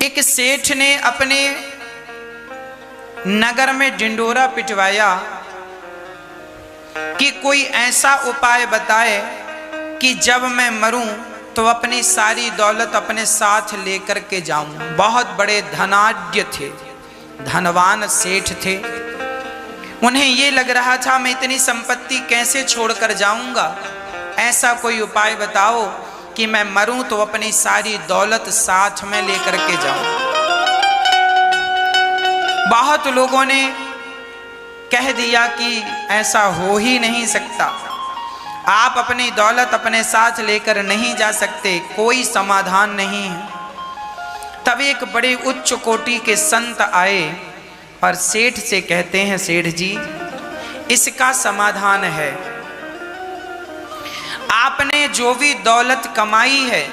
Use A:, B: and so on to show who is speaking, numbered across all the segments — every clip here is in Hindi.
A: एक सेठ ने अपने नगर में डिंडोरा पिटवाया कि कोई ऐसा उपाय बताए कि जब मैं मरूं तो अपनी सारी दौलत अपने साथ लेकर के जाऊं। बहुत बड़े धनाढ्य थे, धनवान सेठ थे। उन्हें ये लग रहा था मैं इतनी संपत्ति कैसे छोड़कर जाऊंगा, ऐसा कोई उपाय बताओ कि मैं मरूं तो अपनी सारी दौलत साथ में लेकर के जाऊं। बहुत लोगों ने कह दिया कि ऐसा हो ही नहीं सकता, आप अपनी दौलत अपने साथ लेकर नहीं जा सकते, कोई समाधान नहीं है। तब एक बड़े उच्च कोटि के संत आए और सेठ से कहते हैं, सेठ जी इसका समाधान है, आपने जो भी दौलत कमाई है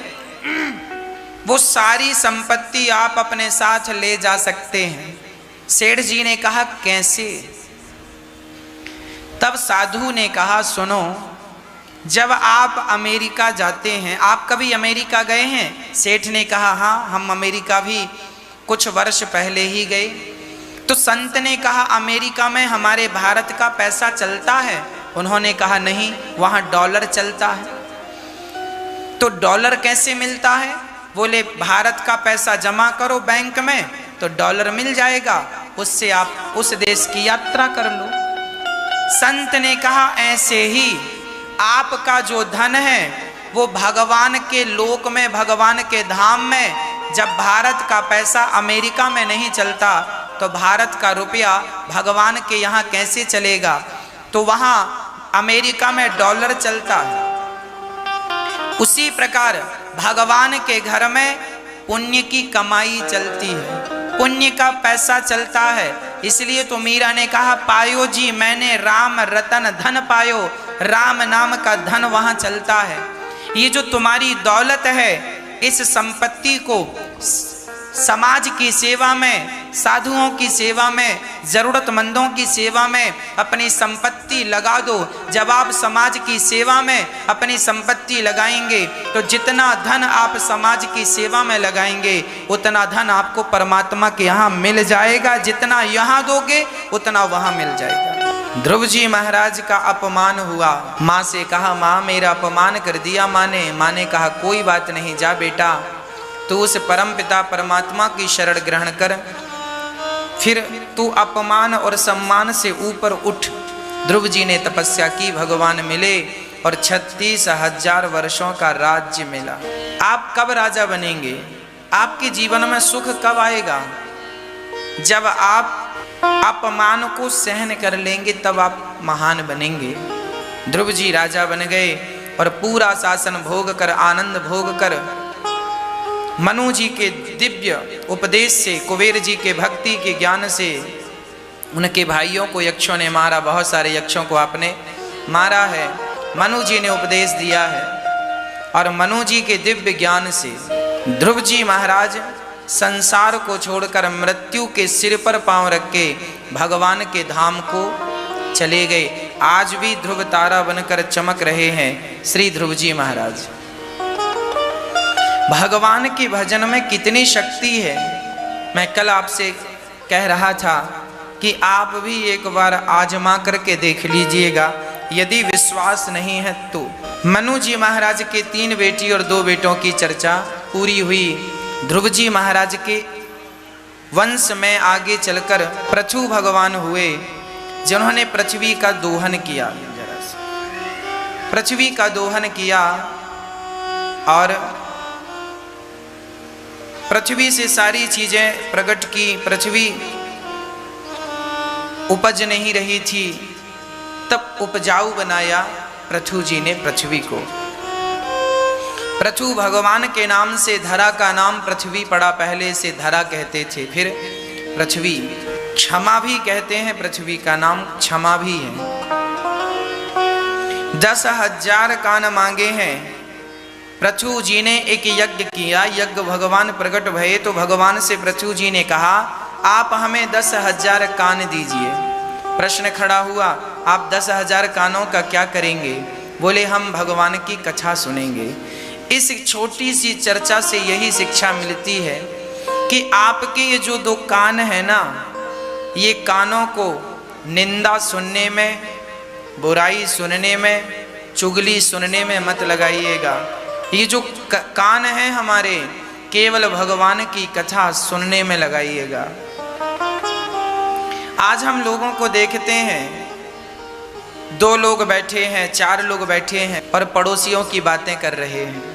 A: वो सारी संपत्ति आप अपने साथ ले जा सकते हैं। सेठ जी ने कहा कैसे? तब साधु ने कहा सुनो, जब आप अमेरिका जाते हैं, आप कभी अमेरिका गए हैं? सेठ ने कहा हाँ, हम अमेरिका भी कुछ वर्ष पहले ही गए। तो संत ने कहा अमेरिका में हमारे भारत का पैसा चलता है? उन्होंने कहा नहीं, वहाँ डॉलर चलता है। तो डॉलर कैसे मिलता है? बोले भारत का पैसा जमा करो बैंक में तो डॉलर मिल जाएगा, उससे आप उस देश की यात्रा कर लो। संत ने कहा ऐसे ही आपका जो धन है वो भगवान के लोक में, भगवान के धाम में, जब भारत का पैसा अमेरिका में नहीं चलता तो भारत का रुपया भगवान के यहाँ कैसे चलेगा? तो वहाँ अमेरिका में डॉलर चलता है। उसी प्रकार भगवान के घर में पुण्य की कमाई चलती है, पुण्य का पैसा चलता है। इसलिए तो मीरा ने कहा पायो जी मैंने राम रतन धन पायो, राम नाम का धन वहाँ चलता है। ये जो तुम्हारी दौलत है, इस संपत्ति को समाज की सेवा में, साधुओं की सेवा में, जरूरतमंदों की सेवा में अपनी संपत्ति लगा दो। जब आप समाज की सेवा में अपनी संपत्ति लगाएंगे तो जितना धन आप समाज की सेवा में लगाएंगे उतना धन आपको परमात्मा के यहाँ मिल जाएगा। जितना यहाँ दोगे उतना वहाँ मिल जाएगा। ध्रुव जी महाराज का अपमान हुआ, माँ से कहा माँ मेरा अपमान कर दिया माँ ने कहा कोई बात नहीं, जा बेटा तू उस परम पिता परमात्मा की शरण ग्रहण कर, फिर तू अपमान और सम्मान से ऊपर उठ। ध्रुव जी ने तपस्या की, भगवान मिले और 36,000 वर्षों का राज्य मिला। आप कब राजा बनेंगे? आपके जीवन में सुख कब आएगा? जब आप अपमान को सहन कर लेंगे तब आप महान बनेंगे। ध्रुव जी राजा बन गए और पूरा शासन भोग कर, आनंद भोग कर, मनु जी के दिव्य उपदेश से, कुबेर जी के भक्ति के ज्ञान से उनके भाइयों को यक्षों ने मारा, बहुत सारे यक्षों को आपने मारा है। मनु जी ने उपदेश दिया है और मनु जी के दिव्य ज्ञान से ध्रुव जी महाराज संसार को छोड़कर मृत्यु के सिर पर पांव रख के भगवान के धाम को चले गए। आज भी ध्रुव तारा बनकर चमक रहे हैं श्री ध्रुव जी महाराज। भगवान के भजन में कितनी शक्ति है। मैं कल आपसे कह रहा था कि आप भी एक बार आजमा करके देख लीजिएगा, यदि विश्वास नहीं है तो। मनु जी महाराज के 3 बेटी और 2 बेटों की चर्चा पूरी हुई। ध्रुव जी महाराज के वंश में आगे चलकर पृथु भगवान हुए, जिन्होंने पृथ्वी का दोहन किया। पृथ्वी का दोहन किया और पृथ्वी से सारी चीजें प्रकट की। पृथ्वी उपज नहीं रही थी, तब उपजाऊ बनाया पृथु जी ने पृथ्वी को। पृथु भगवान के नाम से धरा का नाम पृथ्वी पड़ा, पहले से धरा कहते थे, फिर पृथ्वी। क्षमा भी कहते हैं, पृथ्वी का नाम क्षमा भी है। 10,000 कान मांगे हैं। पृथु जी ने एक यज्ञ किया, यज्ञ भगवान प्रकट भये तो भगवान से पृथु जी ने कहा आप हमें 10,000 कान दीजिए। प्रश्न खड़ा हुआ, आप 10,000 कानों का क्या करेंगे? बोले हम भगवान की कथा सुनेंगे। इस छोटी सी चर्चा से यही शिक्षा मिलती है कि आपके ये जो दो कान है ना, ये कानों को निंदा सुनने में, बुराई सुनने में, चुगली सुनने में मत लगाइएगा। ये जो कान है हमारे, केवल भगवान की कथा सुनने में लगाइएगा। आज हम लोगों को देखते हैं, 2 लोग बैठे हैं, 4 लोग बैठे हैं और पड़ोसियों की बातें कर रहे हैं,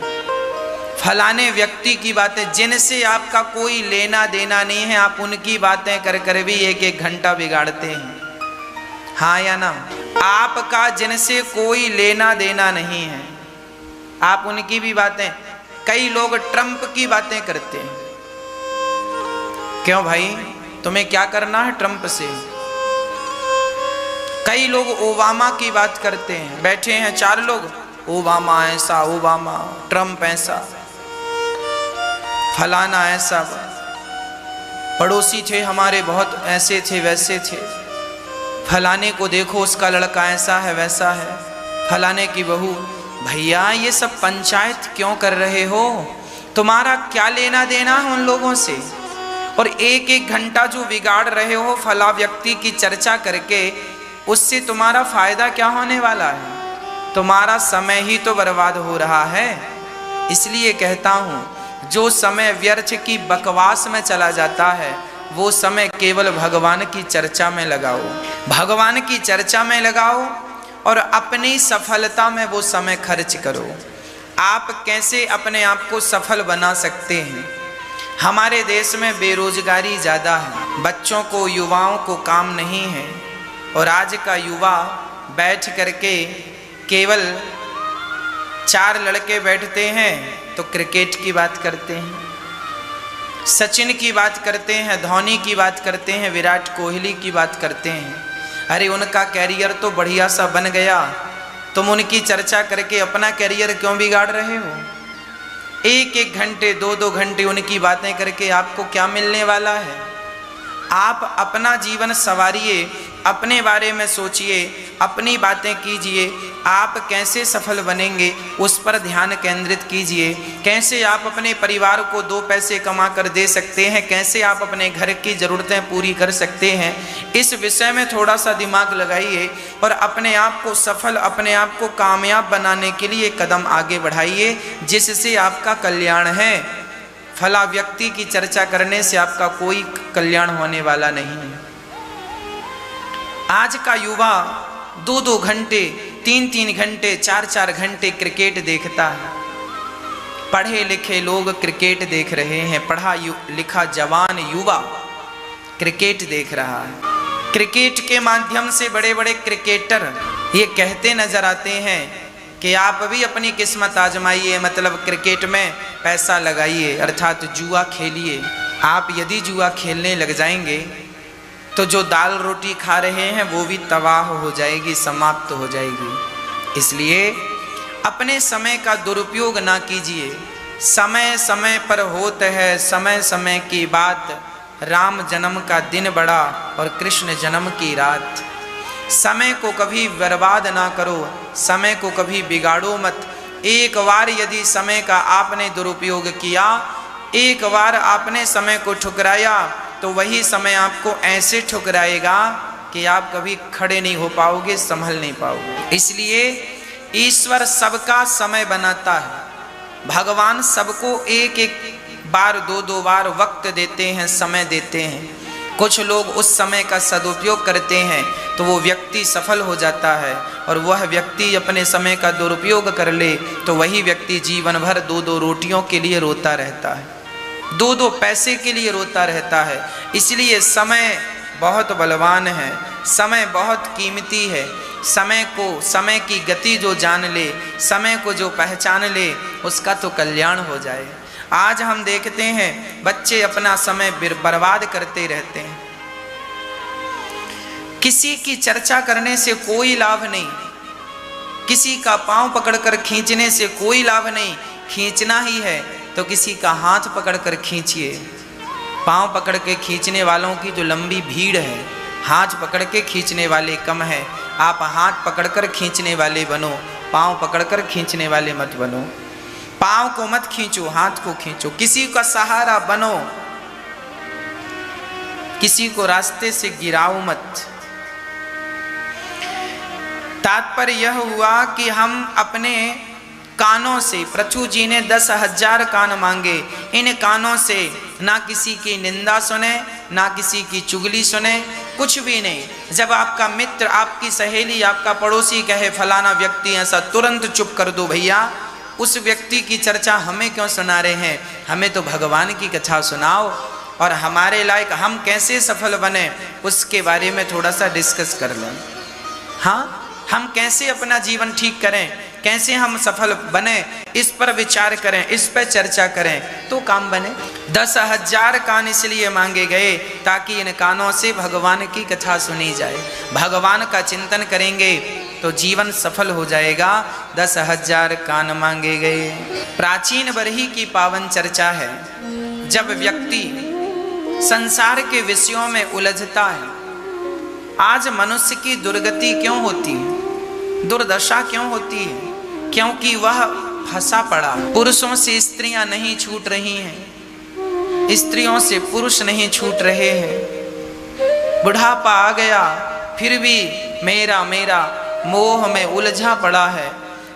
A: फलाने व्यक्ति की बातें जिनसे आपका कोई लेना देना नहीं है, आप उनकी बातें कर कर भी 1-1 घंटा बिगाड़ते हैं। हाँ या ना? आपका जिनसे कोई लेना देना नहीं है, आप उनकी भी बातें, कई लोग ट्रंप की बातें करते हैं। क्यों भाई, तुम्हें क्या करना है ट्रंप से? कई लोग ओबामा की बात करते हैं, बैठे हैं 4 लोग, ओबामा ऐसा, ओबामा, ट्रंप ऐसा, फलाना ऐसा, पड़ोसी थे हमारे बहुत ऐसे थे वैसे थे, फलाने को देखो उसका लड़का ऐसा है वैसा है, फलाने की बहू। भैया ये सब पंचायत क्यों कर रहे हो? तुम्हारा क्या लेना देना है उन लोगों से? और 1-1 घंटा जो बिगाड़ रहे हो फला व्यक्ति की चर्चा करके, उससे तुम्हारा फायदा क्या होने वाला है? तुम्हारा समय ही तो बर्बाद हो रहा है। इसलिए कहता हूँ, जो समय व्यर्थ की बकवास में चला जाता है, वो समय केवल भगवान की चर्चा में लगाओ, भगवान की चर्चा में लगाओ और अपनी सफलता में वो समय खर्च करो। आप कैसे अपने आप को सफल बना सकते हैं? हमारे देश में बेरोजगारी ज़्यादा है, बच्चों को, युवाओं को काम नहीं है, और आज का युवा बैठ करके केवल 4 लड़के बैठते हैं तो क्रिकेट की बात करते हैं, सचिन की बात करते हैं, धोनी की बात करते हैं, विराट कोहली की बात करते हैं। अरे उनका कैरियर तो बढ़िया सा बन गया, तुम उनकी चर्चा करके अपना कैरियर क्यों बिगाड़ रहे हो? 1-1 घंटे, 2-2 घंटे उनकी बातें करके आपको क्या मिलने वाला है? आप अपना जीवन संवारिए, अपने बारे में सोचिए, अपनी बातें कीजिए। आप कैसे सफल बनेंगे उस पर ध्यान केंद्रित कीजिए। कैसे आप अपने परिवार को 2 पैसे कमा कर दे सकते हैं, कैसे आप अपने घर की ज़रूरतें पूरी कर सकते हैं, इस विषय में थोड़ा सा दिमाग लगाइए और अपने आप को सफल, अपने आप को कामयाब बनाने के लिए कदम आगे बढ़ाइए, जिससे आपका कल्याण है। फला व्यक्ति की चर्चा करने से आपका कोई कल्याण होने वाला नहीं है। आज का युवा 2-2 घंटे, 3-3 घंटे, 4-4 घंटे क्रिकेट देखता है। पढ़े लिखे लोग क्रिकेट देख रहे हैं, पढ़ा लिखा जवान युवा क्रिकेट देख रहा है। क्रिकेट के माध्यम से बड़े बड़े क्रिकेटर ये कहते नजर आते हैं कि आप भी अपनी किस्मत आजमाइए, मतलब क्रिकेट में पैसा लगाइए, अर्थात जुआ खेलिए। आप यदि जुआ खेलने लग जाएंगे तो जो दाल रोटी खा रहे हैं वो भी तबाह हो जाएगी, समाप्त हो जाएगी। इसलिए अपने समय का दुरुपयोग ना कीजिए। समय समय पर होता है समय समय की बात, राम जन्म का दिन बड़ा और कृष्ण जन्म की रात। समय को कभी बर्बाद ना करो, समय को कभी बिगाड़ो मत। एक बार यदि समय का आपने दुरुपयोग किया, एक बार आपने समय को ठुकराया, तो वही समय आपको ऐसे ठुकराएगा कि आप कभी खड़े नहीं हो पाओगे, संभल नहीं पाओगे। इसलिए ईश्वर सबका समय बनाता है। भगवान सबको 1-1 बार, 2-2 बार वक्त देते हैं, समय देते हैं। कुछ लोग उस समय का सदुपयोग करते हैं तो वो व्यक्ति सफल हो जाता है, और वह व्यक्ति अपने समय का दुरुपयोग कर ले तो वही व्यक्ति जीवन भर 2-2 रोटियों के लिए रोता रहता है, 2-2 पैसे के लिए रोता रहता है। इसलिए समय बहुत बलवान है, समय बहुत कीमती है। समय को, समय की गति जो जान ले, समय को जो पहचान ले, उसका तो कल्याण हो जाए। आज हम देखते हैं बच्चे अपना समय बर्बाद करते रहते हैं। किसी की चर्चा करने से कोई लाभ नहीं, किसी का पांव पकड़कर खींचने से कोई लाभ नहीं। खींचना ही है तो किसी का हाथ पकड़कर खींचिए। पांव पकड़ के खींचने वालों की जो लंबी भीड़ है, हाथ पकड़ के खींचने वाले कम है। आप हाथ पकड़कर खींचने वाले बनो, पांव पकड़कर खींचने वाले मत बनो। पांव को मत खींचो, हाथ को खींचो, किसी का सहारा बनो। किसी को रास्ते से गिराओ मत। तात्पर्य यह हुआ कि हम अपने कानों से, पृथु जी ने 10,000 कान मांगे, इन कानों से ना किसी की निंदा सुने, ना किसी की चुगली सुने, कुछ भी नहीं। जब आपका मित्र, आपकी सहेली, आपका पड़ोसी कहे फलाना व्यक्ति ऐसा, तुरंत चुप कर दो भैया, उस व्यक्ति की चर्चा हमें क्यों सुना रहे हैं, हमें तो भगवान की कथा सुनाओ और हमारे लायक हम कैसे सफल बने उसके बारे में थोड़ा सा डिस्कस कर लें। हाँ, हम कैसे अपना जीवन ठीक करें, कैसे हम सफल बने, इस पर विचार करें, इस पर चर्चा करें तो काम बने। 10,000 कान इसलिए मांगे गए ताकि इन कानों से भगवान की कथा सुनी जाए। भगवान का चिंतन करेंगे तो जीवन सफल हो जाएगा। 10,000 कान मांगे गए। प्राचीन बरही की पावन चर्चा है, जब व्यक्ति संसार के विषयों में उलझता है। आज मनुष्य की दुर्गति क्यों होती है, दुर्दशा क्यों होती है? क्योंकि वह फंसा पड़ा। पुरुषों से स्त्रियां नहीं छूट रही हैं, स्त्रियों से पुरुष नहीं छूट रहे हैं। बुढ़ापा आ गया फिर भी मेरा मेरा मोह में उलझा पड़ा है।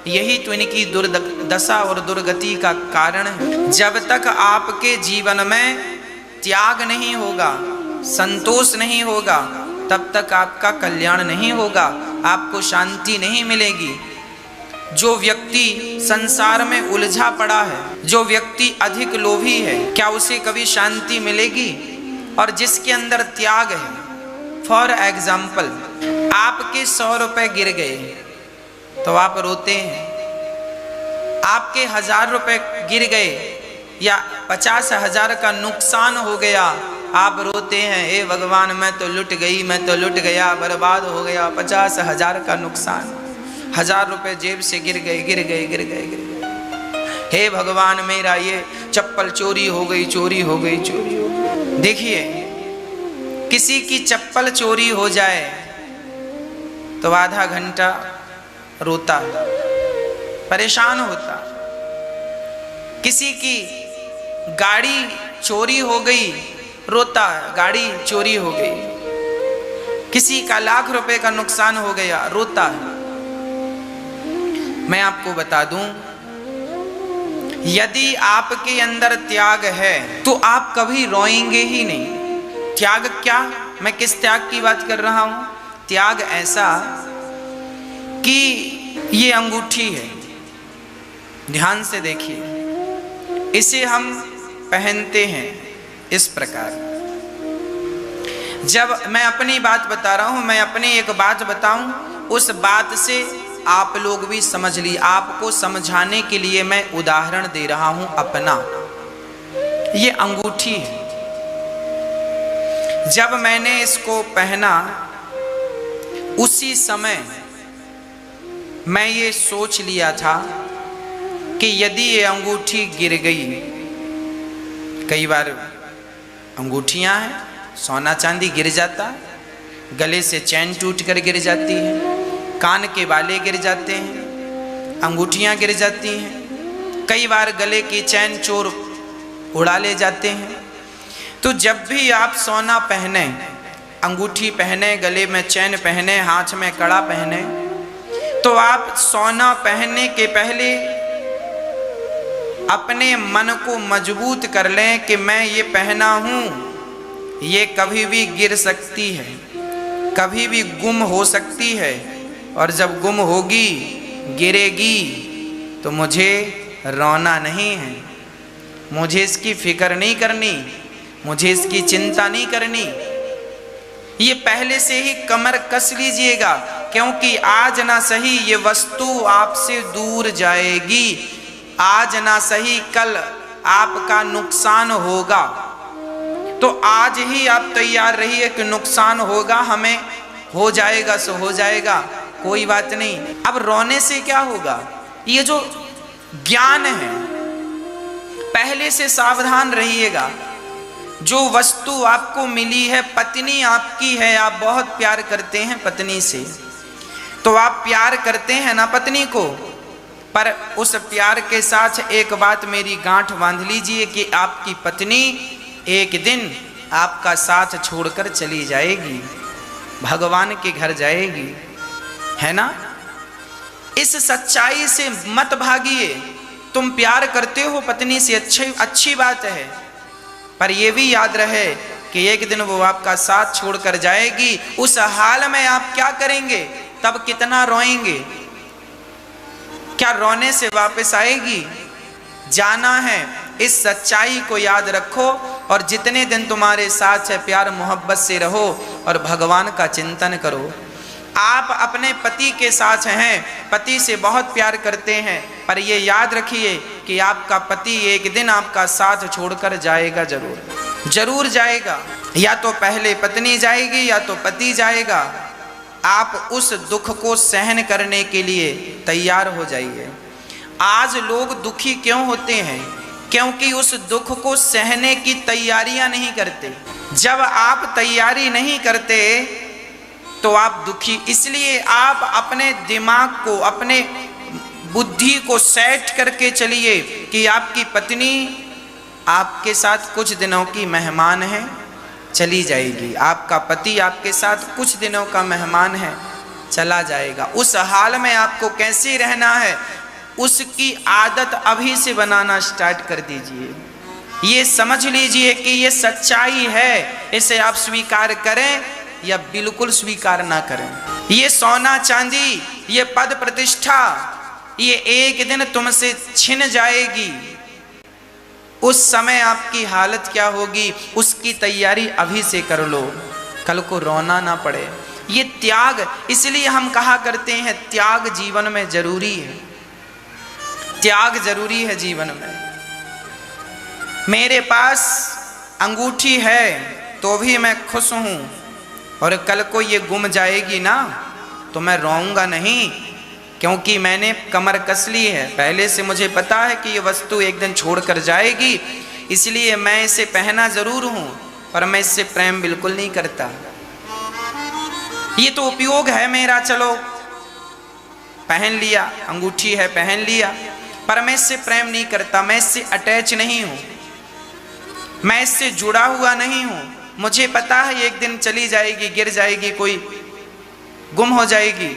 A: यही तो इनकी दुर्दशा और दुर्गति का कारण है। जब तक आपके जीवन में त्याग नहीं होगा, संतोष नहीं होगा, तब तक आपका कल्याण नहीं होगा, आपको शांति नहीं मिलेगी। जो व्यक्ति संसार में उलझा पड़ा है, जो व्यक्ति अधिक लोभी है, क्या उसे कभी शांति मिलेगी? और जिसके अंदर त्याग है, फॉर एग्जाम्पल, आपके 100 रुपए गिर गए तो आप रोते हैं, आपके 1000 रुपए गिर गए या 50,000 का नुकसान हो गया, आप रोते हैं, हे भगवान मैं तो लुट गई, मैं तो लुट गया, बर्बाद हो गया, 50,000 का नुकसान, 1000 रुपए जेब से गिर गए, गिर गए, गिर गए, गिर गए। हे भगवान मेरा ये चप्पल चोरी हो गई, चोरी हो गई, चोरी हो गई। देखिए, किसी की चप्पल चोरी हो जाए तो आधा घंटा रोता, परेशान होता। किसी की गाड़ी चोरी हो गई, रोता है, गाड़ी चोरी हो गई। किसी का लाख रुपए का नुकसान हो गया, रोता है। मैं आपको बता दूं, यदि आपके अंदर त्याग है तो आप कभी रोएंगे ही नहीं। त्याग क्या, मैं किस त्याग की बात कर रहा हूं? त्याग ऐसा कि ये अंगूठी है, ध्यान से देखिए, इसे हम पहनते हैं इस प्रकार। जब मैं अपनी बात बता रहा हूं, मैं अपनी एक बात बताऊं, उस बात से आप लोग भी समझ ली। आपको समझाने के लिए मैं उदाहरण दे रहा हूं अपना। ये अंगूठी है। जब मैंने इसको पहना उसी समय मैं ये सोच लिया था कि यदि ये अंगूठी गिर गई, कई बार अंगूठियां हैं, सोना चांदी गिर जाता है, गले से चैन टूट कर गिर जाती है, कान के बाले गिर जाते हैं, अंगूठियां गिर जाती हैं, कई बार गले की चैन चोर उड़ा ले जाते हैं। तो जब भी आप सोना पहने, अंगूठी पहने, गले में चैन पहने, हाथ में कड़ा पहने, तो आप सोना पहनने के पहले अपने मन को मजबूत कर लें कि मैं ये पहना हूँ, ये कभी भी गिर सकती है, कभी भी गुम हो सकती है, और जब गुम होगी, गिरेगी, तो मुझे रोना नहीं है, मुझे इसकी फिक्र नहीं करनी, मुझे इसकी चिंता नहीं करनी। ये पहले से ही कमर कस लीजिएगा, क्योंकि आज ना सही ये वस्तु आपसे दूर जाएगी, आज ना सही कल आपका नुकसान होगा। तो आज ही आप तैयार रहिए कि नुकसान होगा, हमें हो जाएगा सो हो जाएगा, कोई बात नहीं। अब रोने से क्या होगा? ये जो ज्ञान है, पहले से सावधान रहिएगा। जो वस्तु आपको मिली है, पत्नी आपकी है, आप बहुत प्यार करते हैं पत्नी से, तो आप प्यार करते हैं ना पत्नी को, पर उस प्यार के साथ एक बात मेरी गांठ बांध लीजिए कि आपकी पत्नी एक दिन आपका साथ छोड़कर चली जाएगी, भगवान के घर जाएगी, है ना। इस सच्चाई से मत भागिए। तुम प्यार करते हो पत्नी से, अच्छी बात है, पर यह भी याद रहे कि एक दिन वो आपका साथ छोड़कर जाएगी। उस हाल में आप क्या करेंगे? तब कितना रोएंगे? क्या रोने से वापस आएगी? जाना है। इस सच्चाई को याद रखो और जितने दिन तुम्हारे साथ है प्यार मोहब्बत से रहो और भगवान का चिंतन करो। आप अपने पति के साथ हैं, पति से बहुत प्यार करते हैं, पर ये याद रखिए कि आपका पति एक दिन आपका साथ छोड़कर जाएगा, जरूर जाएगा। या तो पहले पत्नी जाएगी या तो पति जाएगा। आप उस दुख को सहन करने के लिए तैयार हो जाइए। आज लोग दुखी क्यों होते हैं? क्योंकि उस दुख को सहने की तैयारियां नहीं करते। जब आप तैयारी नहीं करते तो आप दुखी। इसलिए आप अपने दिमाग को, अपने बुद्धि को सेट करके चलिए कि आपकी पत्नी आपके साथ कुछ दिनों की मेहमान है, चली जाएगी। आपका पति आपके साथ कुछ दिनों का मेहमान है, चला जाएगा। उस हाल में आपको कैसे रहना है, उसकी आदत अभी से बनाना स्टार्ट कर दीजिए। ये समझ लीजिए कि ये सच्चाई है, इसे आप स्वीकार करें या बिल्कुल स्वीकार ना करें। ये सोना चांदी, ये पद प्रतिष्ठा, ये एक दिन तुमसे छिन जाएगी। उस समय आपकी हालत क्या होगी, उसकी तैयारी अभी से कर लो, कल को रोना ना पड़े। ये त्याग, इसलिए हम कहा करते हैं त्याग जीवन में जरूरी है, त्याग जरूरी है जीवन में। मेरे पास अंगूठी है तो भी मैं खुश हूं, और कल को ये गुम जाएगी ना तो मैं रोऊंगा नहीं, क्योंकि मैंने कमर कस ली है। पहले से मुझे पता है कि ये वस्तु एक दिन छोड़कर जाएगी, इसलिए मैं इसे पहना जरूर हूं, पर मैं इससे प्रेम बिल्कुल नहीं करता। ये तो उपयोग है मेरा, चलो पहन लिया, अंगूठी है पहन लिया, पर मैं इससे प्रेम नहीं करता, मैं इससे अटैच नहीं हूं, मैं इससे जुड़ा हुआ नहीं हूं। मुझे पता है एक दिन चली जाएगी, गिर जाएगी, कोई गुम हो जाएगी,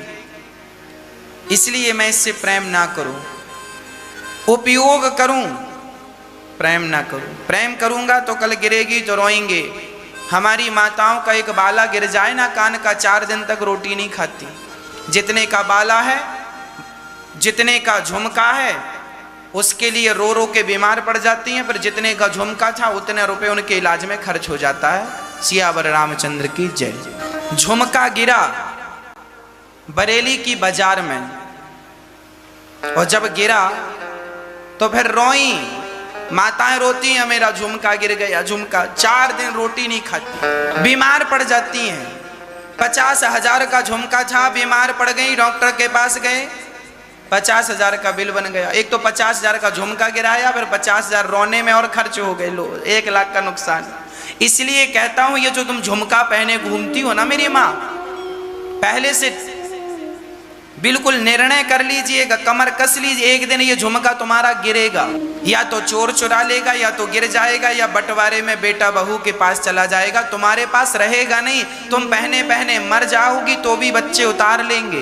A: इसलिए मैं इससे प्रेम ना करूं, उपयोग करूं, प्रेम ना करूं। प्रेम करूंगा तो कल गिरेगी तो रोएंगे। हमारी माताओं का एक बाला गिर जाए ना कान का, 4 दिन तक रोटी नहीं खाती। जितने का बाला है, जितने का झुमका है, उसके लिए रो रो के बीमार पड़ जाती हैं, पर जितने का झुमका था उतने रुपए उनके इलाज में खर्च हो जाता है। सियावर रामचंद्र की जय। झुमका गिरा बरेली की बाजार में, और जब गिरा तो फिर रोई, माताएं रोती हैं मेरा झुमका गिर गया, झुमका। 4 दिन रोटी नहीं खाती, बीमार पड़ जाती हैं। 50,000 का झुमका था, बीमार पड़ गई, डॉक्टर के पास गए, 50,000 का बिल बन गया। एक तो 50,000 का झुमका गिराया, फिर 50,000 रोने में और खर्च हो गए, लो 1 लाख का नुकसान। इसलिए कहता हूं ये जो तुम झुमका पहने घूमती हो ना मेरी माँ, पहले से बिल्कुल निर्णय कर लीजिएगा, कमर कस लीजिए, एक दिन ये झुमका तुम्हारा गिरेगा। या तो चोर चुरा लेगा, या तो गिर जाएगा, या बंटवारे में बेटा बहू के पास चला जाएगा, तुम्हारे पास रहेगा नहीं। तुम पहने पहने मर जाओगी तो भी बच्चे उतार लेंगे,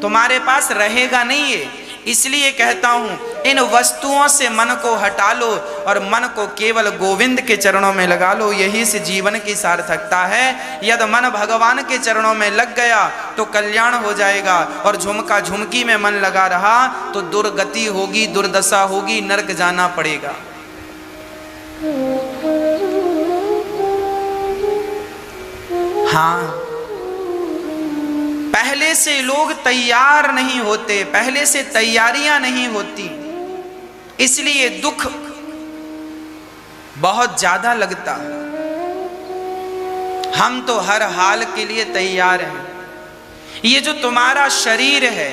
A: तुम्हारे पास रहेगा नहीं है। इसलिए कहता हूं इन वस्तुओं से मन को हटा लो और मन को केवल गोविंद के चरणों में लगा लो, यही से जीवन की सार्थकता है। यदि मन भगवान के चरणों में लग गया तो कल्याण हो जाएगा, और झुमका झुमकी में मन लगा रहा तो दुर्गति होगी, दुर्दशा होगी, नरक जाना पड़ेगा। हाँ, पहले से लोग तैयार नहीं होते, पहले से तैयारियां नहीं होती, इसलिए दुख बहुत ज्यादा लगता। हम तो हर हाल के लिए तैयार हैं। ये जो तुम्हारा शरीर है,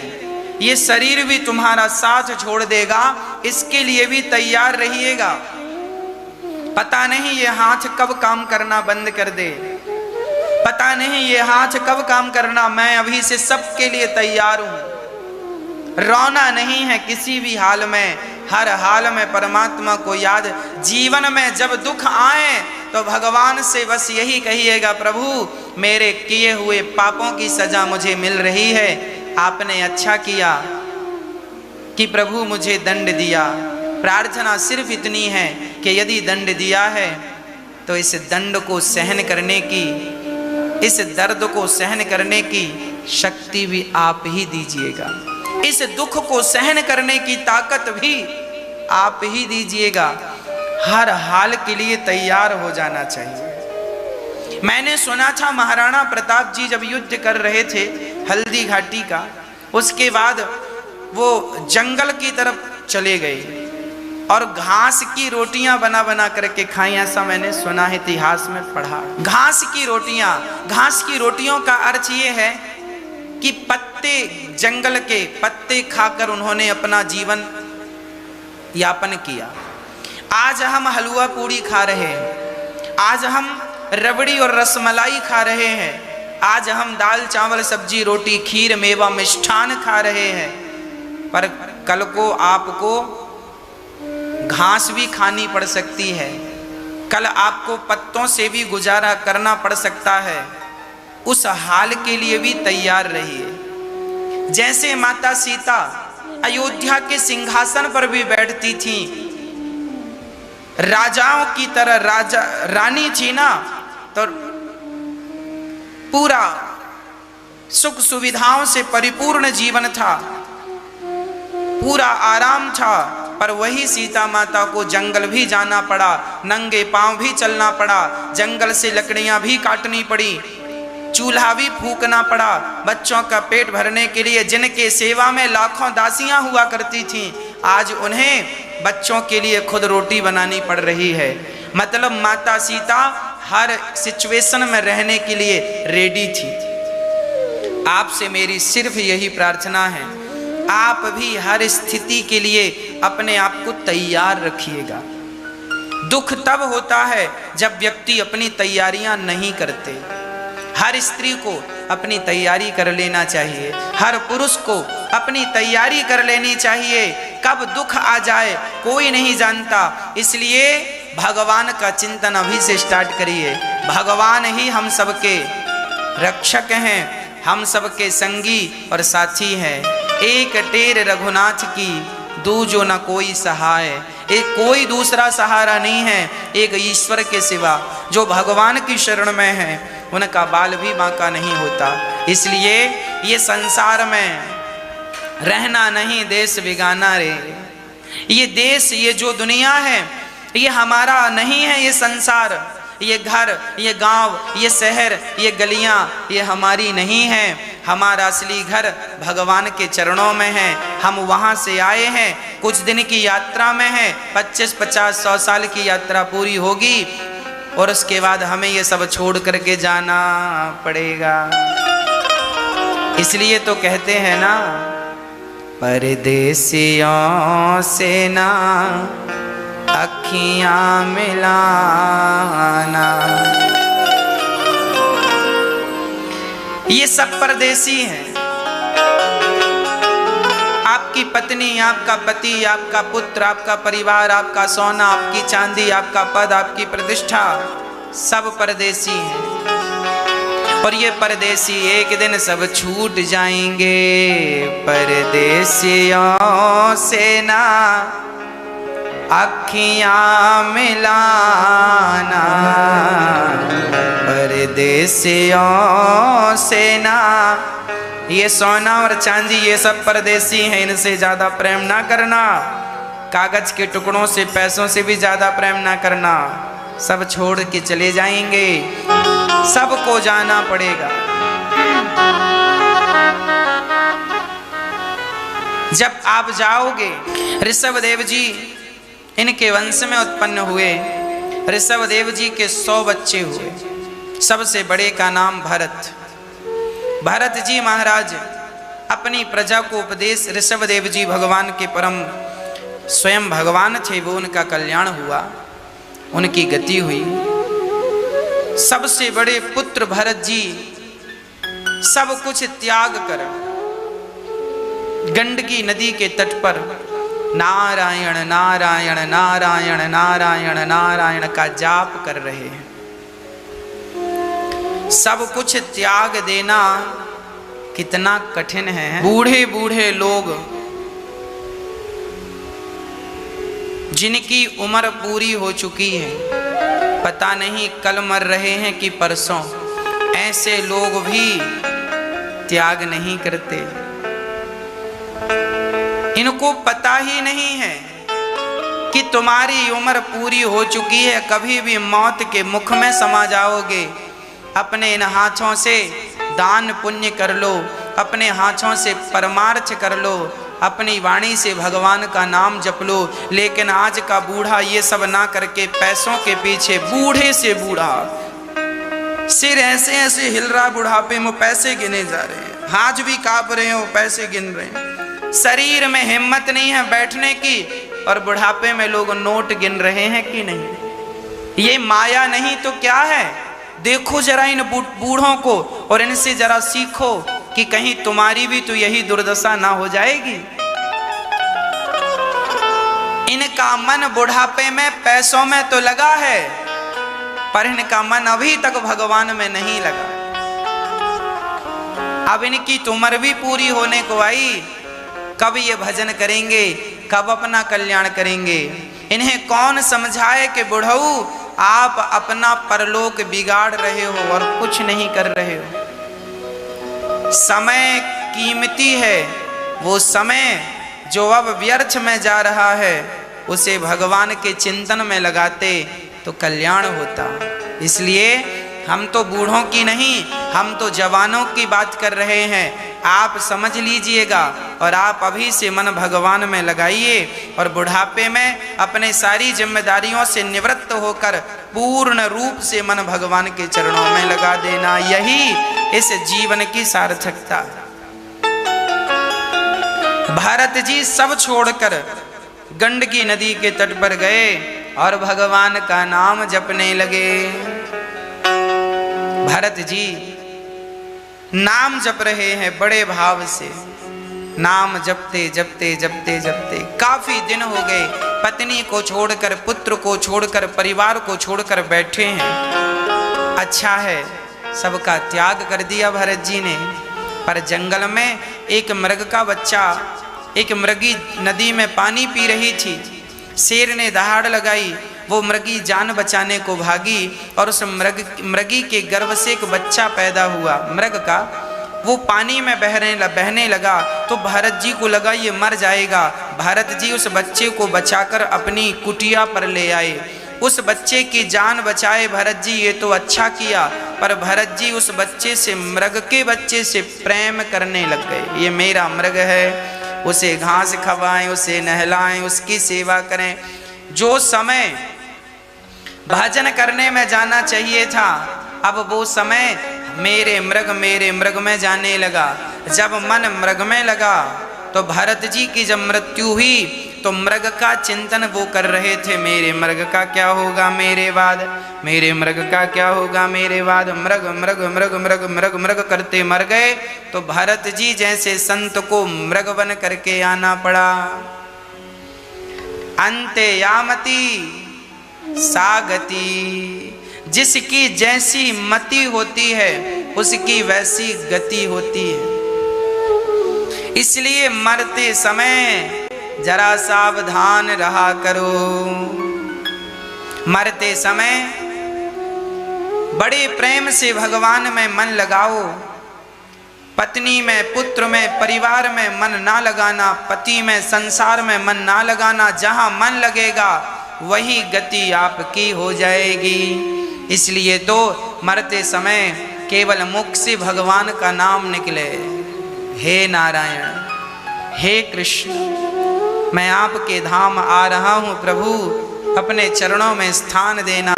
A: ये शरीर भी तुम्हारा साथ छोड़ देगा, इसके लिए भी तैयार रहिएगा। पता नहीं ये हाथ कब काम करना बंद कर दे, पता नहीं ये हाथ कब काम करना। मैं अभी से सबके लिए तैयार हूं। रोना नहीं है किसी भी हाल में, हर हाल में परमात्मा को याद। जीवन में जब दुख आए तो भगवान से बस यही कहिएगा, प्रभु मेरे किए हुए पापों की सजा मुझे मिल रही है, आपने अच्छा किया कि प्रभु मुझे दंड दिया। प्रार्थना सिर्फ इतनी है कि यदि दंड दिया है तो इस दंड को सहन करने की, इस दर्द को सहन करने की शक्ति भी आप ही दीजिएगा, इस दुख को सहन करने की ताकत भी आप ही दीजिएगा। हर हाल के लिए तैयार हो जाना चाहिए। मैंने सुना था महाराणा प्रताप जी जब युद्ध कर रहे थे हल्दी घाटी का, उसके बाद वो जंगल की तरफ चले गए और घास की रोटियां बना बना करके खाई, ऐसा मैंने सुना है, इतिहास में पढ़ा। घास की रोटियां, घास की रोटियों का अर्थ ये है कि पत्ते, जंगल के पत्ते खाकर उन्होंने अपना जीवन यापन किया। आज हम हलवा पूड़ी खा रहे हैं, आज हम रबड़ी और रसमलाई खा रहे हैं, आज हम दाल चावल सब्जी रोटी खीर मेवा मिष्ठान खा रहे हैं, पर कल को आपको घास भी खानी पड़ सकती है, कल आपको पत्तों से भी गुजारा करना पड़ सकता है। उस हाल के लिए भी तैयार रहिए। जैसे माता सीता अयोध्या के सिंहासन पर भी बैठती थी, राजाओं की तरह राजा रानी थी ना, तो पूरा सुख सुविधाओं से परिपूर्ण जीवन था, पूरा आराम था, पर वही सीता माता को जंगल भी जाना पड़ा, नंगे पांव भी चलना पड़ा, जंगल से लकड़ियां भी काटनी पड़ी, चूल्हा भी फूकना पड़ा, बच्चों का पेट भरने के लिए जिनके सेवा में लाखों दासियां हुआ करती थीं, आज उन्हें बच्चों के लिए खुद रोटी बनानी पड़ रही है। मतलब माता सीता हर सिचुएशन में रहने के लिए रेडी थी। आपसे मेरी सिर्फ यही प्रार्थना है, आप भी हर स्थिति के लिए अपने आप को तैयार रखिएगा। दुख तब होता है जब व्यक्ति अपनी तैयारियां नहीं करते। हर स्त्री को अपनी तैयारी कर लेना चाहिए, हर पुरुष को अपनी तैयारी कर लेनी चाहिए। कब दुख आ जाए कोई नहीं जानता, इसलिए भगवान का चिंतन अभी से स्टार्ट करिए। भगवान ही हम सबके रक्षक हैं, हम सबके संगी और साथी हैं। एक टेर रघुनाथ की दूजो न कोई सहाय, एक कोई दूसरा सहारा नहीं है एक ईश्वर के सिवा। जो भगवान की शरण में है उनका बाल भी बांका नहीं होता। इसलिए ये संसार में रहना नहीं देश बिगाना रे। ये देश, ये जो दुनिया है, ये हमारा नहीं है। ये संसार, ये घर, ये गांव, ये शहर, ये गलियां, ये हमारी नहीं है। हमारा असली घर भगवान के चरणों में है। हम वहां से आए हैं, कुछ दिन की यात्रा में हैं। 25, 50, 100 साल की यात्रा पूरी होगी और उसके बाद हमें ये सब छोड़ करके जाना पड़ेगा। इसलिए तो कहते हैं ना, परदेसियों से ना अखियां मिलाना। ये सब परदेसी हैं। आपकी पत्नी, आपका पति, आपका पुत्र, आपका परिवार, आपका सोना, आपकी चांदी, आपका पद, आपकी प्रतिष्ठा, सब परदेसी हैं। और ये परदेसी एक दिन सब छूट जाएंगे। परदेसियों से ना अखियां मिलाना, परदेसियों से ना। ये सोना और चांदी ये सब परदेसी हैं, इनसे ज्यादा प्रेम ना करना। कागज के टुकड़ों से, पैसों से भी ज्यादा प्रेम ना करना। सब छोड़ के चले जाएंगे, सबको जाना पड़ेगा। जब आप जाओगे, ऋषभदेव जी इनके वंश में उत्पन्न हुए। ऋषभदेव जी के 100 बच्चे हुए। सबसे बड़े का नाम भरत। भरत जी महाराज अपनी प्रजा को उपदेश, ऋषभदेव जी भगवान के परम स्वयं भगवान थे, वो उनका कल्याण हुआ, उनकी गति हुई। सबसे बड़े पुत्र भरत जी सब कुछ त्याग कर गंडकी नदी के तट पर नारायण नारायण नारायण नारायण नारायण का जाप कर रहे हैं। सब कुछ त्याग देना कितना कठिन है। बूढ़े बूढ़े लोग जिनकी उम्र पूरी हो चुकी है, पता नहीं कल मर रहे हैं कि परसों, ऐसे लोग भी त्याग नहीं करते। इनको पता ही नहीं है कि तुम्हारी उम्र पूरी हो चुकी है, कभी भी मौत के मुख में समा जाओगे। अपने इन हाथों से दान पुण्य कर लो, अपने हाथों से परमार्थ कर लो, अपनी वाणी से भगवान का नाम जप लो। लेकिन आज का बूढ़ा ये सब ना करके पैसों के पीछे, बूढ़े से बूढ़ा सिर ऐसे ऐसे हिल रहा, बुढ़ापे में पैसे गिने जा रहे हैं, हाथ भी कांप रहे हो, पैसे गिन रहे हैं। शरीर में हिम्मत नहीं है बैठने की, और बुढ़ापे में लोग नोट गिन रहे हैं कि नहीं। ये माया नहीं तो क्या है? देखो जरा इन बूढ़ों को और इनसे जरा सीखो कि कहीं तुम्हारी भी तो यही दुर्दशा ना हो जाएगी। इनका मन बुढ़ापे में पैसों में तो लगा है, पर इनका मन अभी तक भगवान में नहीं लगा। अब इनकी तो उम्र भी पूरी होने को आई, कब ये भजन करेंगे, कब अपना कल्याण करेंगे। इन्हें कौन समझाए कि बुढ़ऊ आप अपना परलोक बिगाड़ रहे हो और कुछ नहीं कर रहे हो। समय कीमती है, वो समय जो अब व्यर्थ में जा रहा है, उसे भगवान के चिंतन में लगाते तो कल्याण होता। इसलिए हम तो बूढ़ों की नहीं, हम तो जवानों की बात कर रहे हैं। आप समझ लीजिएगा और आप अभी से मन भगवान में लगाइए, और बुढ़ापे में अपने सारी जिम्मेदारियों से निवृत्त होकर पूर्ण रूप से मन भगवान के चरणों में लगा देना, यही इस जीवन की सार्थकता है। भारत जी सब छोड़कर गंडकी नदी के तट पर गए और भगवान का नाम जपने लगे। भरत जी नाम जप रहे हैं बड़े भाव से, नाम जपते जपते जपते जपते काफी दिन हो गए। पत्नी को छोड़कर, पुत्र को छोड़कर, परिवार को छोड़कर बैठे हैं। अच्छा है, सबका त्याग कर दिया भरत जी ने। पर जंगल में एक मृग का बच्चा, एक मृगी नदी में पानी पी रही थी। शेर ने दहाड़ लगाई, वो मृगी जान बचाने को भागी और उस मृगी के गर्भ से एक बच्चा पैदा हुआ मृग का। वो पानी में बहने लगा तो भरत जी को लगा ये मर जाएगा। भरत जी उस बच्चे को बचाकर अपनी कुटिया पर ले आए, उस बच्चे की जान बचाए भरत जी। ये तो अच्छा किया, पर भरत जी उस बच्चे से, मृग के बच्चे से प्रेम करने लग गए। ये मेरा मृग है, उसे घास खवाएं, उसे नहलाएं, उसकी सेवा करें। जो समय भजन करने में जाना चाहिए था, अब वो समय मेरे मृग में जाने लगा। जब मन मृग में लगा तो भरत जी की जब मृत्यु हुई तो मृग का चिंतन वो कर रहे थे, मेरे मृग का क्या होगा मेरे बाद, मेरे मृग का क्या होगा मेरे बाद। मृग मृग मृग मृग मृग मृग करते मर गए। तो भरत जी जैसे संत को मृग बन करके आना पड़ा। अंते यामति सागति, जिसकी जैसी मति होती है उसकी वैसी गति होती है। इसलिए मरते समय जरा सावधान रहा करो। मरते समय बड़े प्रेम से भगवान में मन लगाओ। पत्नी में, पुत्र में, परिवार में मन ना लगाना, पति में, संसार में मन ना लगाना। जहां मन लगेगा वही गति आपकी हो जाएगी। इसलिए तो मरते समय केवल मुख से भगवान का नाम निकले, हे नारायण, हे कृष्ण, मैं आपके धाम आ रहा हूँ प्रभु, अपने चरणों में स्थान देना।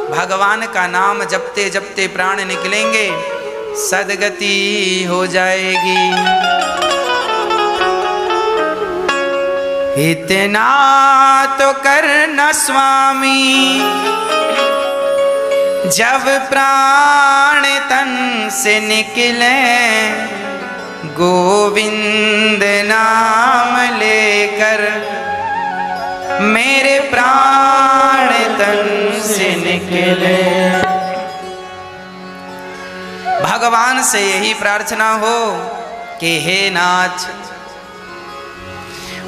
A: भगवान का नाम जपते जपते प्राण निकलेंगे, सदगति हो जाएगी। इतना तो करना स्वामी, जब प्राण तन से निकले, गोविंद नाम लेकर मेरे प्राण तन से निकले। भगवान से यही प्रार्थना हो कि हे नाथ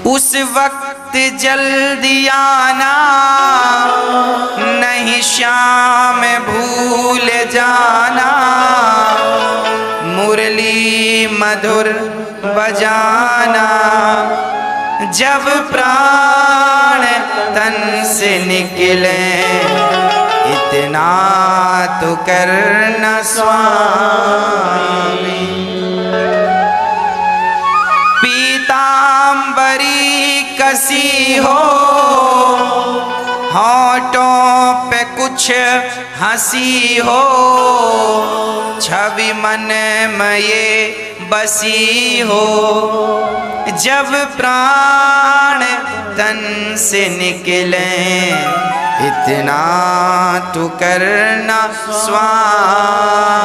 A: उस वक्त जल्दी आना, नहीं श्याम भूल जाना, मुरली मधुर बजाना, जब प्राण तन से निकले, इतना तो करना स्वामी। पीतांबरी कसी हो, होठों पे कुछ हंसी हो, छवि मन में ये बसी हो, जब प्राण तन से निकले, इतना तो करना स्वामी।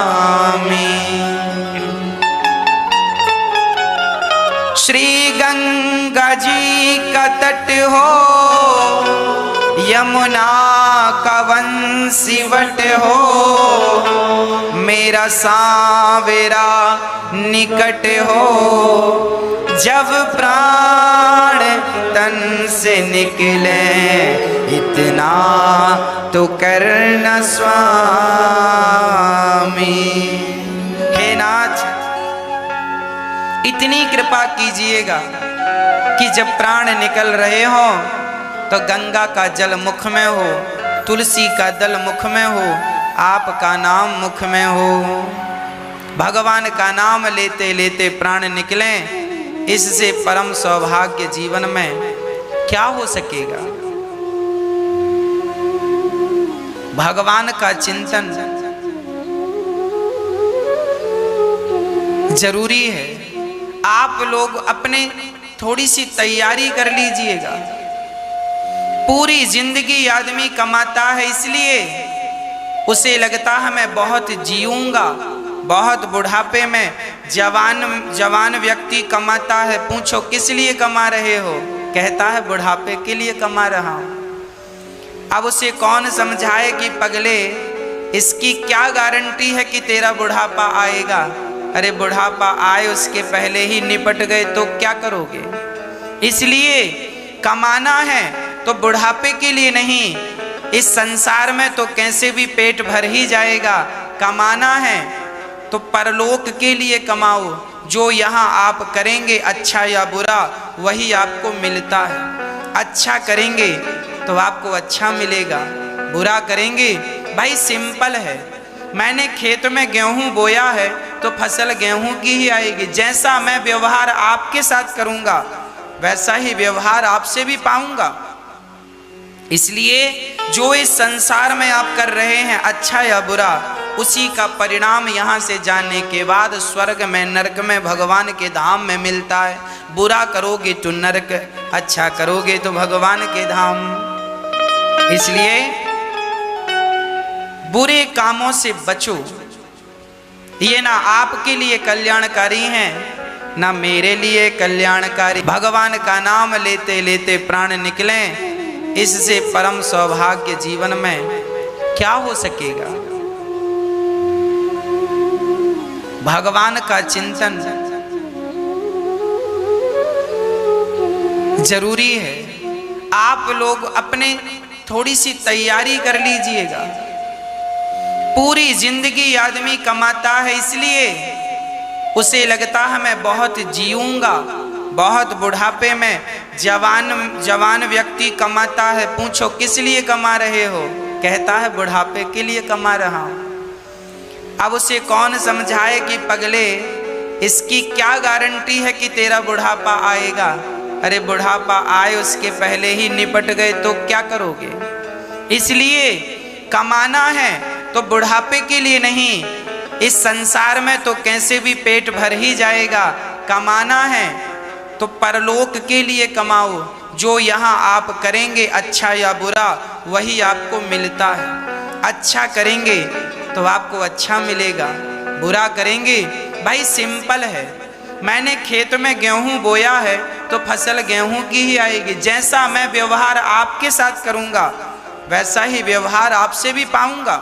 A: श्री गंगा जी का तट हो, यमुना का वंशीवट हो, मेरा सावेरा निकट हो, जब प्राण तन से निकले, इतना तो करना स्वामी। हे नाथ इतनी कृपा कीजिएगा कि जब प्राण निकल रहे हो तो गंगा का जल मुख में हो, तुलसी का दल मुख में हो, आपका नाम मुख में हो, भगवान का नाम लेते लेते प्राण निकले। इससे परम सौभाग्य जीवन में क्या हो सकेगा। भगवान का चिंतन जरूरी है। आप लोग अपने थोड़ी सी तैयारी कर लीजिएगा। पूरी जिंदगी आदमी कमाता है, इसलिए उसे लगता है मैं बहुत जीऊंगा, बहुत बुढ़ापे में। जवान व्यक्ति कमाता है, पूछो किस लिए कमा रहे हो, कहता है बुढ़ापे के लिए कमा रहा हूं। अब उसे कौन समझाए कि पगले इसकी क्या गारंटी है कि तेरा बुढ़ापा आएगा। अरे बुढ़ापा आए उसके पहले ही निपट गए तो क्या करोगे। इसलिए कमाना है तो बुढ़ापे के लिए नहीं, इस संसार में तो कैसे भी पेट भर ही जाएगा। कमाना है तो परलोक के लिए कमाओ। जो यहाँ आप करेंगे अच्छा या बुरा वही आपको मिलता है। अच्छा करेंगे तो आपको अच्छा मिलेगा, बुरा करेंगे भाई सिंपल है। मैंने खेत में गेहूं बोया है तो फसल गेहूं की ही आएगी। जैसा मैं व्यवहार आपके साथ करूंगा वैसा ही व्यवहार आपसे भी पाऊंगा। इसलिए जो इस संसार में आप कर रहे हैं अच्छा या बुरा, उसी का परिणाम यहाँ से जाने के बाद स्वर्ग में नरक में भगवान के धाम में मिलता है। बुरा करोगे तो नरक, अच्छा करोगे तो भगवान के धाम। इसलिए बुरे कामों से बचो। ये ना आपके लिए कल्याणकारी हैं ना मेरे लिए कल्याणकारी। भगवान का नाम लेते लेते प्राण निकले, इससे परम सौभाग्य जीवन में क्या हो सकेगा। भगवान का चिंतन जरूरी है। आप लोग अपने थोड़ी सी तैयारी कर लीजिएगा। पूरी जिंदगी आदमी कमाता है, इसलिए उसे लगता है मैं बहुत जीऊंगा, बहुत बुढ़ापे में। जवान व्यक्ति कमाता है, पूछो किस लिए कमा रहे हो, कहता है बुढ़ापे के लिए कमा रहा हूं। अब उसे कौन समझाए कि पगले इसकी क्या गारंटी है कि तेरा बुढ़ापा आएगा। अरे बुढ़ापा आए उसके पहले ही निपट गए तो क्या करोगे। इसलिए कमाना है तो बुढ़ापे के लिए नहीं, इस संसार में तो कैसे भी पेट भर ही जाएगा। कमाना है तो परलोक के लिए कमाओ। जो यहाँ आप करेंगे अच्छा या बुरा वही आपको मिलता है। अच्छा करेंगे तो आपको अच्छा मिलेगा, बुरा करेंगे भाई सिंपल है। मैंने खेत में गेहूं बोया है तो फसल गेहूं की ही आएगी। जैसा मैं व्यवहार आपके साथ करूंगा वैसा ही व्यवहार आपसे भी पाऊंगा।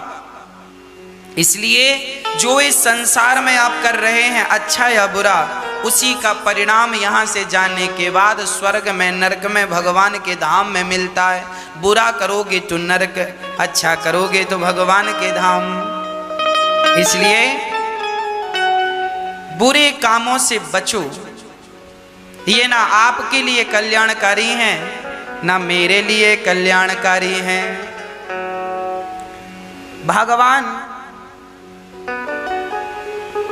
A: इसलिए जो इस संसार में आप कर रहे हैं अच्छा या बुरा, उसी का परिणाम यहाँ से जाने के बाद स्वर्ग में नरक में भगवान के धाम में मिलता है। बुरा करोगे तो नरक, अच्छा करोगे तो भगवान के धाम। इसलिए बुरे कामों से बचो। ये ना आपके लिए कल्याणकारी हैं ना मेरे लिए कल्याणकारी हैं।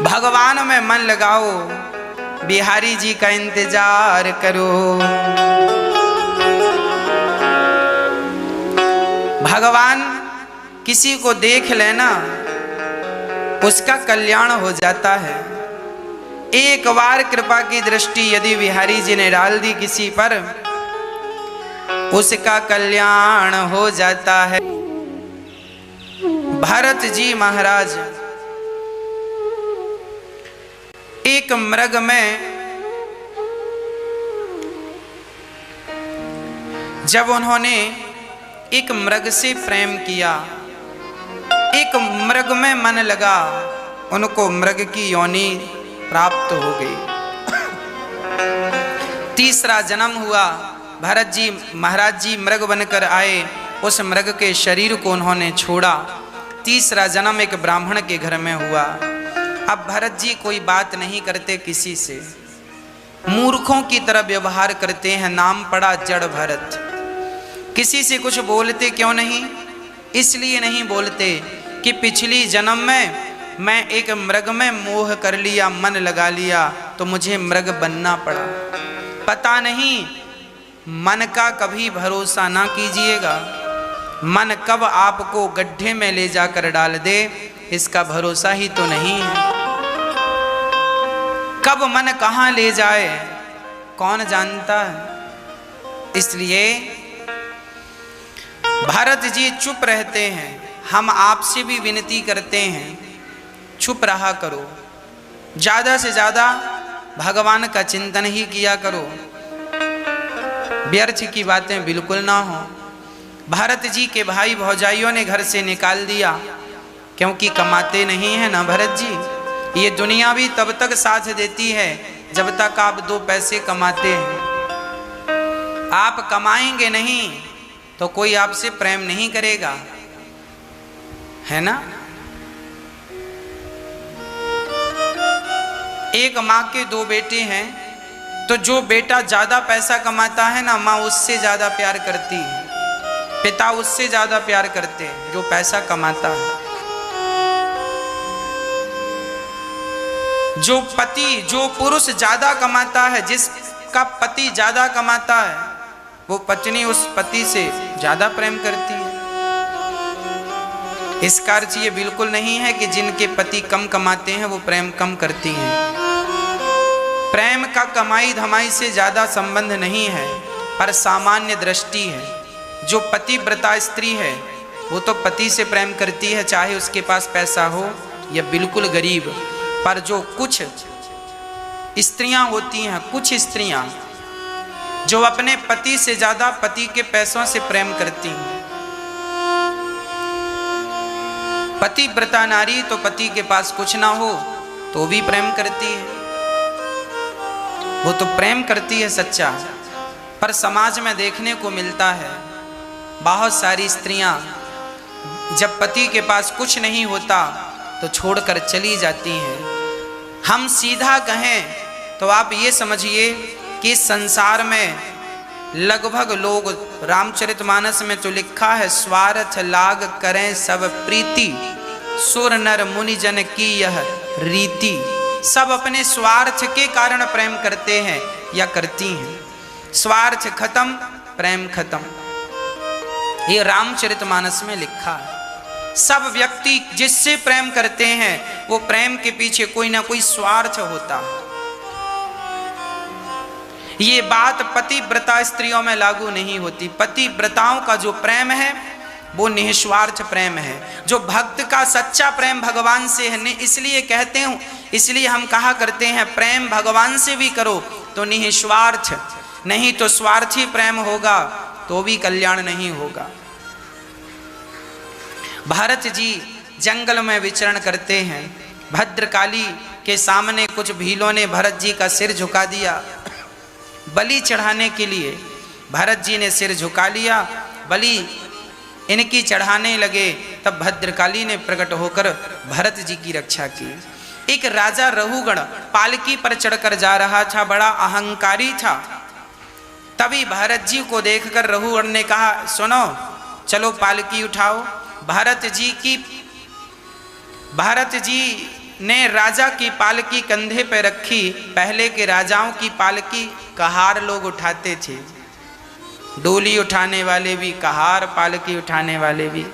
A: भगवान में मन लगाओ, बिहारी जी का इंतजार करो। भगवान किसी को देख लेना उसका कल्याण हो जाता है। एक बार कृपा की दृष्टि यदि बिहारी जी ने डाल दी किसी पर, उसका कल्याण हो जाता है। भरत जी महाराज एक मृग में जब उन्होंने एक मृग से प्रेम किया, एक मृग में मन लगा, उनको मृग की योनि प्राप्त हो गई। तीसरा जन्म हुआ, भरत जी महाराज जी मृग बनकर आए, उस मृग के शरीर को उन्होंने छोड़ा। तीसरा जन्म एक ब्राह्मण के घर में हुआ। अब भरत जी कोई बात नहीं करते किसी से, मूर्खों की तरह व्यवहार करते हैं। नाम पड़ा जड़ भरत। किसी से कुछ बोलते क्यों नहीं? इसलिए नहीं बोलते कि पिछली जन्म में मैं एक मृग में मोह कर लिया, मन लगा लिया, तो मुझे मृग बनना पड़ा। पता नहीं, मन का कभी भरोसा ना कीजिएगा। मन कब आपको गड्ढे में ले जाकर डाल दे इसका भरोसा ही तो नहीं है। कब मन कहाँ ले जाए कौन जानता है। इसलिए भरत जी चुप रहते हैं। हम आपसे भी विनती करते हैं, चुप रहा करो, ज्यादा से ज्यादा भगवान का चिंतन ही किया करो, व्यर्थ की बातें बिल्कुल ना हो। भरत जी के भाई भौजाइयों ने घर से निकाल दिया, क्योंकि कमाते नहीं हैं ना भरत जी। ये दुनिया भी तब तक साथ देती है जब तक आप दो पैसे कमाते हैं। आप कमाएंगे नहीं तो कोई आपसे प्रेम नहीं करेगा, है ना। एक माँ के दो बेटे हैं, तो जो बेटा ज्यादा पैसा कमाता है ना, माँ उससे ज्यादा प्यार करती है, पिता उससे ज्यादा प्यार करते हैं जो पैसा कमाता है। जो पति, जो पुरुष ज्यादा कमाता है, जिसका पति ज्यादा कमाता है, वो पत्नी उस पति से ज्यादा प्रेम करती है। इसका अर्थ ये बिल्कुल नहीं है कि जिनके पति कम कमाते हैं वो प्रेम कम करती हैं। प्रेम का कमाई धमाई से ज्यादा संबंध नहीं है, पर सामान्य दृष्टि है। जो पतिव्रता स्त्री है वो तो पति से प्रेम करती है, चाहे उसके पास पैसा हो या बिल्कुल गरीब। पर जो कुछ स्त्रियां होती हैं, कुछ स्त्रियां जो अपने पति से ज्यादा पति के पैसों से प्रेम करती हैं। पतिव्रता नारी तो पति के पास कुछ ना हो तो भी प्रेम करती है, वो तो प्रेम करती है सच्चा। पर समाज में देखने को मिलता है बहुत सारी स्त्रियां जब पति के पास कुछ नहीं होता तो छोड़कर चली जाती हैं। हम सीधा कहें तो आप ये समझिए कि संसार में लगभग लोग, रामचरितमानस में तो लिखा है, स्वार्थ लाग करें सब प्रीति, सुर नर मुनि जन की यह रीति। सब अपने स्वार्थ के कारण प्रेम करते हैं या करती हैं। स्वार्थ खत्म, प्रेम खत्म, ये रामचरितमानस में लिखा है। सब व्यक्ति जिससे प्रेम करते हैं वो प्रेम के पीछे कोई ना कोई स्वार्थ होता है। ये बात पतिव्रता स्त्रियों में लागू नहीं होती। पतिव्रताओं का जो प्रेम है वो निस्वार्थ प्रेम है। जो भक्त का सच्चा प्रेम भगवान से है, इसलिए कहते हैं, इसलिए हम कहा करते हैं प्रेम भगवान से भी करो तो निस्वार्थ, नहीं तो स्वार्थी प्रेम होगा तो भी कल्याण नहीं होगा। भरत जी जंगल में विचरण करते हैं। भद्रकाली के सामने कुछ भीलों ने भरत जी का सिर झुका दिया। बलि चढ़ाने के लिए भरत जी ने सिर झुका लिया, बलि इनकी चढ़ाने लगे, तब भद्रकाली ने प्रकट होकर भरत जी की रक्षा की। एक राजा रहुगण पालकी पर चढ़कर जा रहा था, बड़ा अहंकारी था। तभी भरत जी को देखकर रहुगण ने कहा, सुनो चलो पालकी उठाओ। भरत जी ने राजा की पालकी कंधे पे रखी। पहले के राजाओं की पालकी कहार लोग उठाते थे, डोली उठाने वाले भी, कहार पालकी उठाने वाले भी।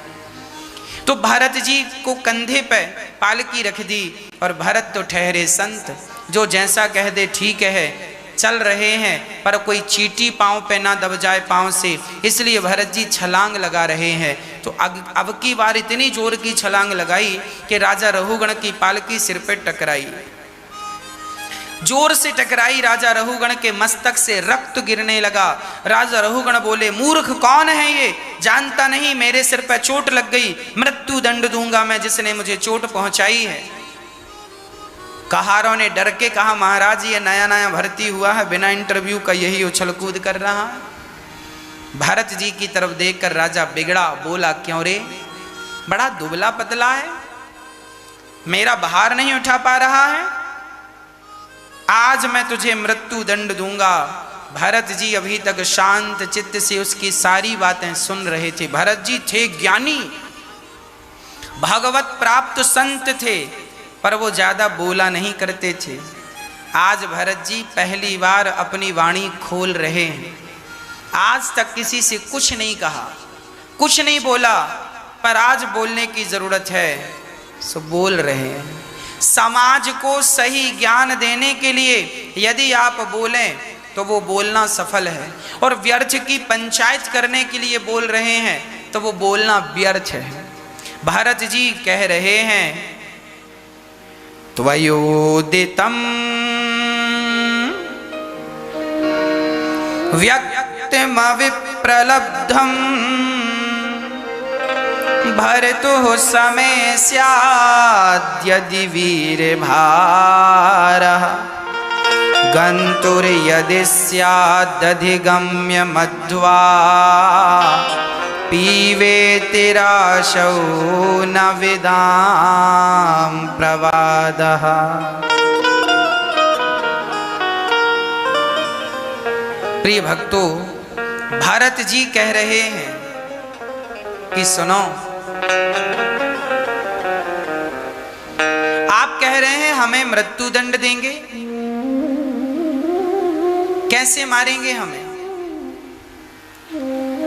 A: तो भरत जी को कंधे पे पालकी रख दी और भरत तो ठहरे संत, जो जैसा कह दे ठीक है, चल रहे हैं, पर कोई चींटी पांव पे ना दब जाए पांव से, इसलिए भरत जी छलांग लगा रहे हैं। तो अब की बार इतनी जोर की छलांग लगाई कि राजा रहुगण की पालकी सिर पे टकराई, जोर से टकराई। राजा रहुगण के मस्तक से रक्त गिरने लगा। राजा रहुगण बोले, मूर्ख कौन है ये, जानता नहीं मेरे सिर पे चोट लग गई, मृत्यु दंड दूंगा मैं जिसने मुझे चोट पहुंचाई है। कहारों ने डर के कहा, महाराज ये नया नया भर्ती हुआ है, बिना इंटरव्यू का यही उछल कूद कर रहा है। भरत जी की तरफ देखकर राजा बिगड़ा, बोला, क्यों रे, बड़ा दुबला पतला है, मेरा भार नहीं उठा पा रहा है, आज मैं तुझे मृत्यु दंड दूंगा। भरत जी अभी तक शांत चित्त से उसकी सारी बातें सुन रहे थे। भरत जी थे ज्ञानी, भगवत प्राप्त संत थे, पर वो ज्यादा बोला नहीं करते थे। आज भरत जी पहली बार अपनी वाणी खोल रहे हैं। आज तक किसी से कुछ नहीं कहा, कुछ नहीं बोला, पर आज बोलने की जरूरत है, सो बोल रहे हैं। समाज को सही ज्ञान देने के लिए यदि आप बोलें तो वो बोलना सफल है, और व्यर्थ की पंचायत करने के लिए बोल रहे हैं तो वो बोलना व्यर्थ है। भरत जी कह रहे हैं, त्वयोदितं व्यक्तिमविप्रलब्धं भर्तुः समय स्याद्यदि वीरभारः गन्तुर्यदि स्यादधिगम्य मध्वा पीवेतिराशौ न विदां प्रवादः। प्रिय भक्तों, भरत जी कह रहे हैं कि सुनो, आप कह रहे हैं हमें मृत्यु दंड देंगे, कैसे मारेंगे हमें,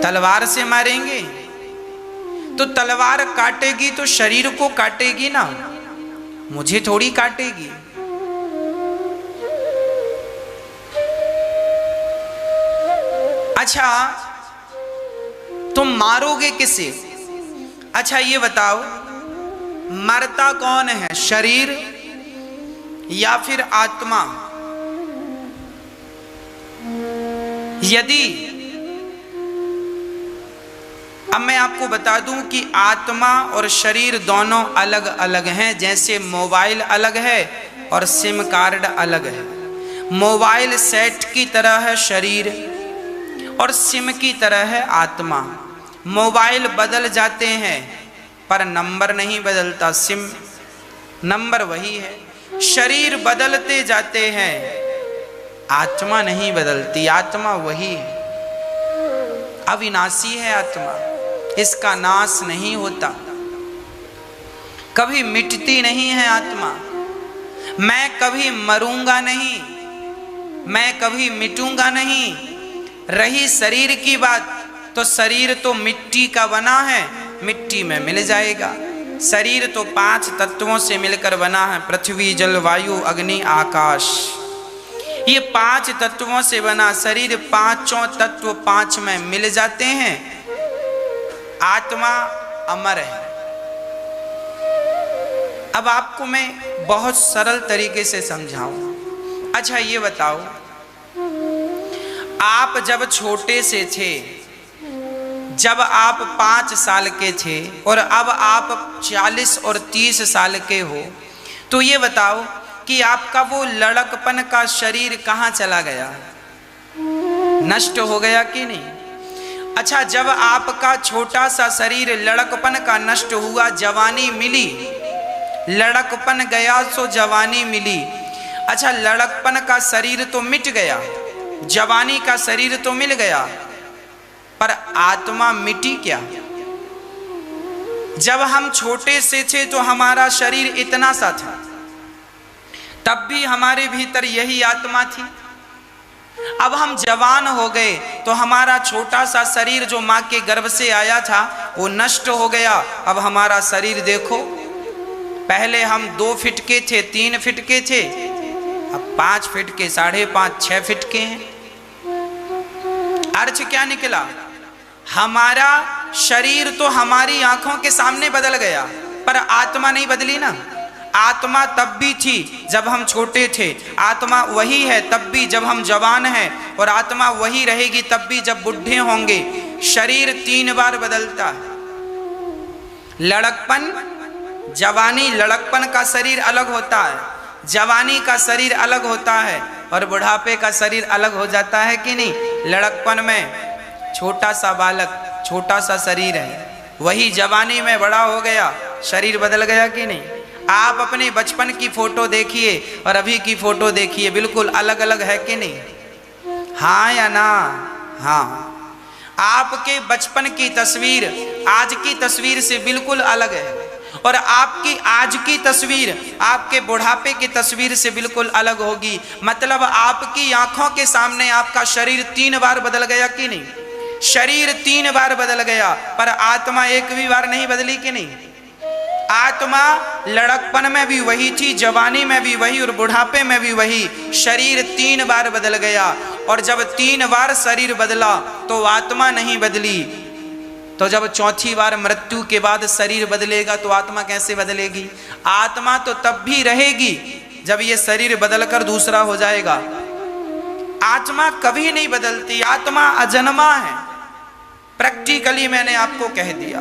A: तलवार से मारेंगे? तो तलवार काटेगी तो शरीर को काटेगी ना, मुझे थोड़ी काटेगी। अच्छा, तुम मारोगे किसे? अच्छा ये बताओ, मरता कौन है, शरीर या फिर आत्मा? यदि अब मैं आपको बता दूं कि आत्मा और शरीर दोनों अलग अलग हैं। जैसे मोबाइल अलग है और सिम कार्ड अलग है। मोबाइल सेट की तरह है शरीर और सिम की तरह है आत्मा। मोबाइल बदल जाते हैं पर नंबर नहीं बदलता, सिम नंबर वही है। शरीर बदलते जाते हैं, आत्मा नहीं बदलती, आत्मा वही है, अविनाशी है आत्मा, इसका नाश नहीं होता, कभी मिटती नहीं है आत्मा। मैं कभी मरूंगा नहीं, मैं कभी मिटूंगा नहीं। रही शरीर की बात, तो शरीर तो मिट्टी का बना है, मिट्टी में मिल जाएगा। शरीर तो 5 तत्वों से मिलकर बना है, पृथ्वी जल वायु अग्नि आकाश। ये 5 तत्वों से बना शरीर, 5 तत्व 5 में मिल जाते हैं। आत्मा अमर है। अब आपको मैं बहुत सरल तरीके से समझाऊं। अच्छा ये बताओ, आप जब छोटे से थे, जब आप 5 साल के थे और अब आप 40 और 30 साल के हो, तो ये बताओ कि आपका वो लड़कपन का शरीर कहाँ चला गया? नष्ट हो गया कि नहीं? अच्छा, जब आपका छोटा सा शरीर लड़कपन का नष्ट हुआ, जवानी मिली, लड़कपन गया तो जवानी मिली। अच्छा, लड़कपन का शरीर तो मिट गया, जवानी का शरीर तो मिल गया, पर आत्मा मिटी क्या? जब हम छोटे से थे तो हमारा शरीर इतना सा था, तब भी हमारे भीतर यही आत्मा थी। अब हम जवान हो गए तो हमारा छोटा सा शरीर जो माँ के गर्भ से आया था वो नष्ट हो गया। अब हमारा शरीर देखो, पहले हम 2 फीट के थे, 3 फीट के थे, अब 5 फीट के, 5.5, 6 फीट के हैं। अर्थ क्या निकला? हमारा शरीर तो हमारी आंखों के सामने बदल गया, पर आत्मा नहीं बदली ना। आत्मा तब भी थी जब हम छोटे थे, आत्मा वही है तब भी जब हम जवान हैं, और आत्मा वही रहेगी तब भी जब बुढ़े होंगे। शरीर 3 बार बदलता है, लड़कपन, जवानी, लड़कपन का शरीर अलग होता है, जवानी का शरीर अलग होता है, और बुढ़ापे का शरीर अलग हो जाता है कि नहीं? लड़कपन में छोटा सा बालक, छोटा सा शरीर है, वही जवानी में बड़ा हो गया, शरीर बदल गया कि नहीं? आप अपने बचपन की फोटो देखिए और अभी की फोटो देखिए, बिल्कुल अलग अलग है कि नहीं? हाँ या ना? हाँ। आपके बचपन की तस्वीर आज की तस्वीर से बिल्कुल अलग है, और आपकी आज की तस्वीर आपके बुढ़ापे की तस्वीर से बिल्कुल अलग होगी। मतलब आपकी आंखों के सामने आपका शरीर 3 बार बदल गया कि नहीं? शरीर 3 बार बदल गया, पर आत्मा एक भी बार नहीं बदली कि नहीं? आत्मा लड़कपन में भी वही थी, जवानी में भी वही, और बुढ़ापे में भी वही। शरीर 3 बार बदल गया, और जब 3 बार शरीर बदला तो आत्मा नहीं बदली। तो जब 4थी बार मृत्यु के बाद शरीर बदलेगा तो आत्मा कैसे बदलेगी? आत्मा तो तब भी रहेगी जब ये शरीर बदलकर दूसरा हो जाएगा। आत्मा कभी नहीं बदलती, आत्मा अजन्मा है। प्रैक्टिकली मैंने आपको कह दिया,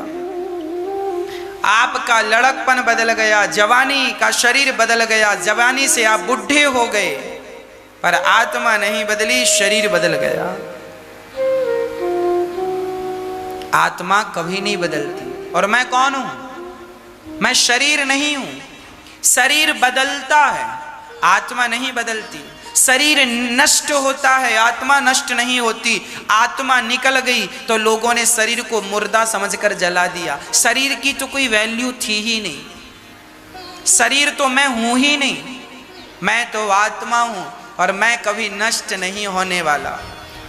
A: आपका लड़कपन बदल गया, जवानी का शरीर बदल गया, जवानी से आप बुढ़े हो गए, पर आत्मा नहीं बदली, शरीर बदल गया। आत्मा कभी नहीं बदलती। और मैं कौन हूं? मैं शरीर नहीं हूं। शरीर बदलता है, आत्मा नहीं बदलती। शरीर नष्ट होता है, आत्मा नष्ट नहीं होती। आत्मा निकल गई तो लोगों ने शरीर को मुर्दा समझकर जला दिया। शरीर की तो कोई वैल्यू थी ही नहीं। शरीर तो मैं हूं ही नहीं, मैं तो आत्मा हूं, और मैं कभी नष्ट नहीं होने वाला,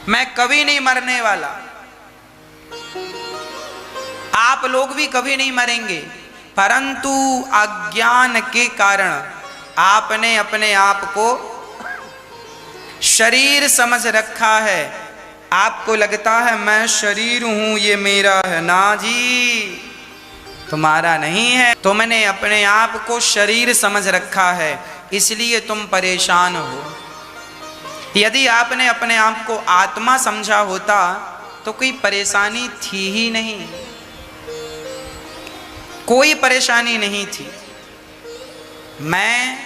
A: मैं कभी नहीं मरने वाला। आप लोग भी कभी नहीं मरेंगे, परंतु अज्ञान के कारण आपने अपने आप को शरीर समझ रखा है। आपको लगता है मैं शरीर हूं, ये मेरा है। ना जी, तुम्हारा नहीं है। तुमने अपने आप को शरीर समझ रखा है, इसलिए तुम परेशान हो। यदि आपने अपने आप को आत्मा समझा होता तो कोई परेशानी थी ही नहीं, कोई परेशानी नहीं थी। मैं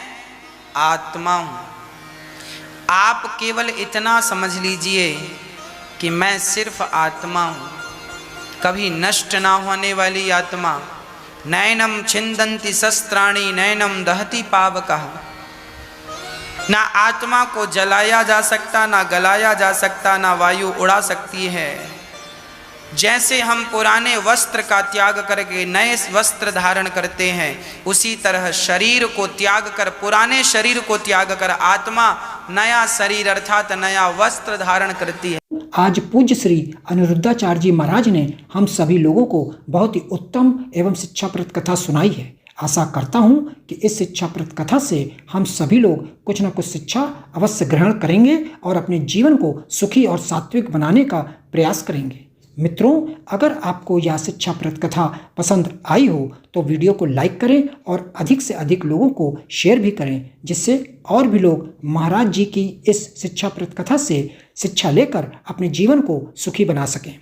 A: आत्मा हूं। आप केवल इतना समझ लीजिए कि मैं सिर्फ आत्मा हूं, कभी नष्ट ना होने वाली आत्मा। नैनम छिंदन्ति शस्त्राणि नैनम दहति पावकः। ना आत्मा को जलाया जा सकता, ना गलाया जा सकता, ना वायु उड़ा सकती है। जैसे हम पुराने वस्त्र का त्याग करके नए वस्त्र धारण करते हैं, उसी तरह शरीर को त्याग कर, पुराने शरीर को त्याग कर आत्मा नया शरीर अर्थात नया वस्त्र धारण करती है।
B: आज पूज्य श्री अनिरुद्धाचार्य जी महाराज ने हम सभी लोगों को बहुत ही उत्तम एवं शिक्षाप्रद कथा सुनाई है। आशा करता हूँ कि इस शिक्षाप्रद कथा से हम सभी लोग कुछ न कुछ शिक्षा अवश्य ग्रहण करेंगे और अपने जीवन को सुखी और सात्विक बनाने का प्रयास करेंगे। मित्रों, अगर आपको यह शिक्षाप्रद कथा पसंद आई हो तो वीडियो को लाइक करें और अधिक से अधिक लोगों को शेयर भी करें, जिससे और भी लोग महाराज जी की इस शिक्षाप्रद कथा से शिक्षा लेकर अपने जीवन को सुखी बना सकें।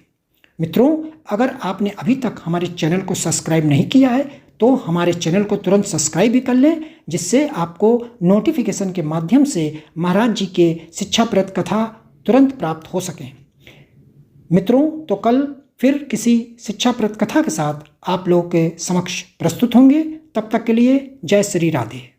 B: मित्रों, अगर आपने अभी तक हमारे चैनल को सब्सक्राइब नहीं किया है तो हमारे चैनल को तुरंत सब्सक्राइब भी कर लें, जिससे आपको नोटिफिकेशन के माध्यम से महाराज जी के शिक्षाप्रद कथा तुरंत प्राप्त हो सकें। मित्रों, तो कल फिर किसी शिक्षाप्रद कथा के साथ आप लोगों के समक्ष प्रस्तुत होंगे। तब तक के लिए जय श्री राधे।